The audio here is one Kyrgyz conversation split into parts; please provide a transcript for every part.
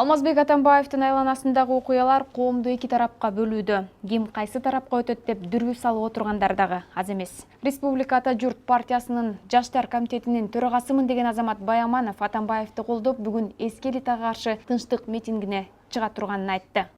Алмазбек Атамбаевдин айланасындагы окуялар коомду эки тарапка бөлүүдө. Ким кайсы тарапка өтөт деп дүрбү салып отургандар дагы аз эмес. Республика Ата Журт партиясынын Жаштар комитетинин төрагасымын деген Азамат Байаманов Атамбаевди колдоп бүгүн эски элитага каршы тынчтык митингине чыга турганын айтты.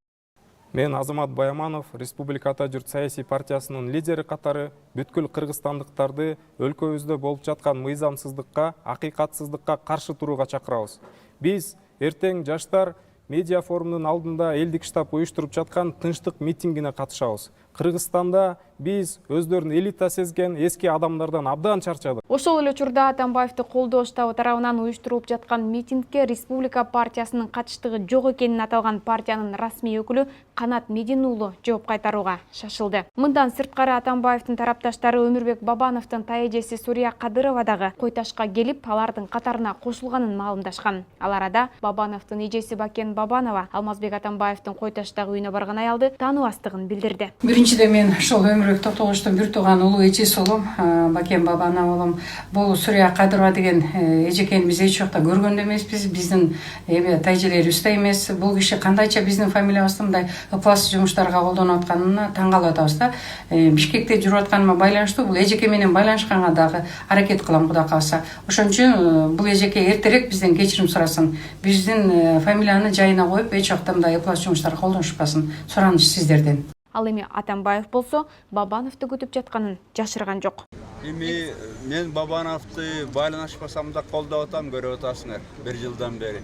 Мен Азамат Байаманов Республика Ата Журт саясий партиясынын лидери катары бүткүл кыргызстандыктарды өлкөбүздө болуп жаткан мыйзамсыздыкка, акыйкатсыздыкка каршы турууга чакырабыз. Биз эртең жаштар медиа форумунун алдында элдик штаб уюштуруп жаткан тынчтык митингине катышабыз. Кыргызстанда биз өздөрүн элита сезген эски адамдардан абдан чарчадык. Ошол эле учурда Атамбаевди колдоо штабы тарабынан уюштурулуп жаткан митингге Республика партиясынын катыштыгы жок экенин аталган партиянын расмий өкүлү Канат Медин уулу жооп кайтарууга шашылды. Мындан сырткары Атамбаевдин тарапташтары Өмүрбек Бабановдун таэжеси Сурия Кадырова дагы Койташка келип, алардын катарына кошулганын маалымдашкан. Ал арада Бабановдун эжеси Бакен Бабанова Алмазбек Атамбаевдин Койташтагы үйүнө барган аялды тааныбастыгын билдирди. Биринчиден мен ошол Өмүрбек Токтогучтун бир тууган улуу эжеси болом, Бакен Бабанова болом. Бул Сурия Кадырова деген эжекени биз эч жакта көргөн да эмеспиз. Биздин тайжелерибиз да эмес. Бул киши кандайча биздин фамилиябызды мындай ыплас жумуштарга колдонуп атканына таң калып атабыз да. Бишкекте жүрүп атканыма байланыштуу бул эжеке менен байланышканга дагы аракет кылам, Кудай кааласа. Ошон үчүн бул эжеке эртерээк бизден кечирим сурасын. Биздин фамилияны жайына коюп, эч жакта мындай ыплас жумуштарга колдонушпасын. Сураныч сиздерден. Ал эми Атамбаев болсо Бабановду күтүп жатканын жашырган жок. Мен Бабановду байланышпасам да колдоп атам, көрүп атасыңар 1 жылдан бери.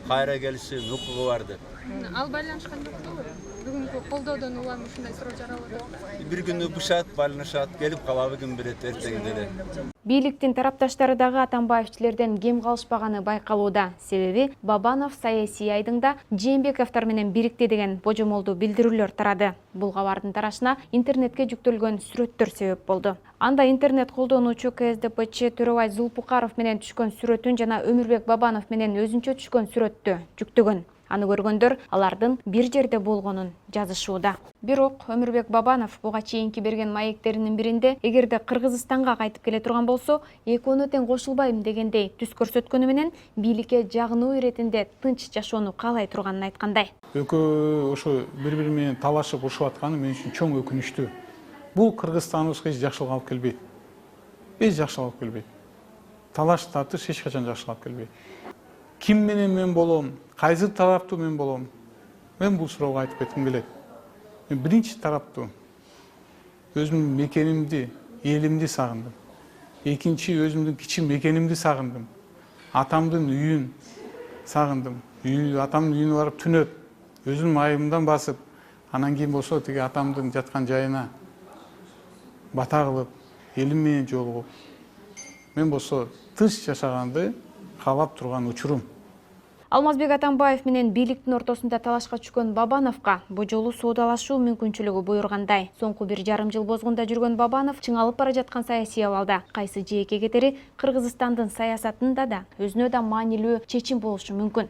Кайра келиши укугу барды. Ал байланышкан жокту. Бүгүнкү колдоодон улам ушундай суроо жаралады. Бир күнү бушат, байланышат, келип калабы күн берет эртең деле. Бийликтин тарапташтары дагы Атамбаевчилерден кем калышпаганы байкалууда. Себеби Бабанов саясий айдыңда Жээнбековдор менен бирикти деген божомолдуу билдирүүлөр тарады. Бул кабардын тарашына интернетке жүктөлгөн сүрөттөр себеп болду. Анда интернет колдонуучу КСДПчи Төрөбай Зулпукаров менен түшкөн сүрөтүн жана Өмүрбек Бабанов менен өзүнчө түшкөн сүрөттү жүктөгөн. Аны көргөндөр алардын бир жерде болгонун жазышууда. Бирок Өмүрбек Бабанов буга чейинки берген маектеринин биринде эгерде Кыргызстанга кайтып келе турган болсо, экөөнө тең кошулбайм дегендей түс көрсөткөнү менен бийликке жагынуу иретинде тынч жашоону каалай турганын айткандай. Экөө ошо бири-бири менен талашып урушуп атканы мен үчүн чоң өкүнүчтүү. Бул Кыргызстаныбызга эч жакшылык алып келбейт. Эч жакшылык алып келбейт. Талаш тартыш эч качан жакшылык алып келбейт. Ким менен мен болом, кайсы тараптуу мен болом? Мен бул суроого айтып кетким келет. Мен биринчи тараптуу өзүмдүн мекенимди, элимди сагындым. Экинчи өзүмдүн кичи мекенимди сагындым. Атамдын үйүн сагындым. Атамдын үйүнө барып түнөп, өзүмдүн майымдан басып, анан кийин болсо тиги атамдын жаткан жайына бата кылып, элим менен жолугуп. Мен болсо тынч жашаганды каалап турган учурум. Алмазбек Атамбаев менен бийликтин ортосунда талашка түшкөн Бабановго бу жолу соодалашуу мүмкүнчүлүгү буйругандай. Соңку 1,5 жыл бозгунда жүргөн Бабанов чыңалып бара жаткан саясий абалда кайсы жээкке кетери Кыргызстандын саясатында да өзүнө да маанилүү чечим болушу мүмкүн.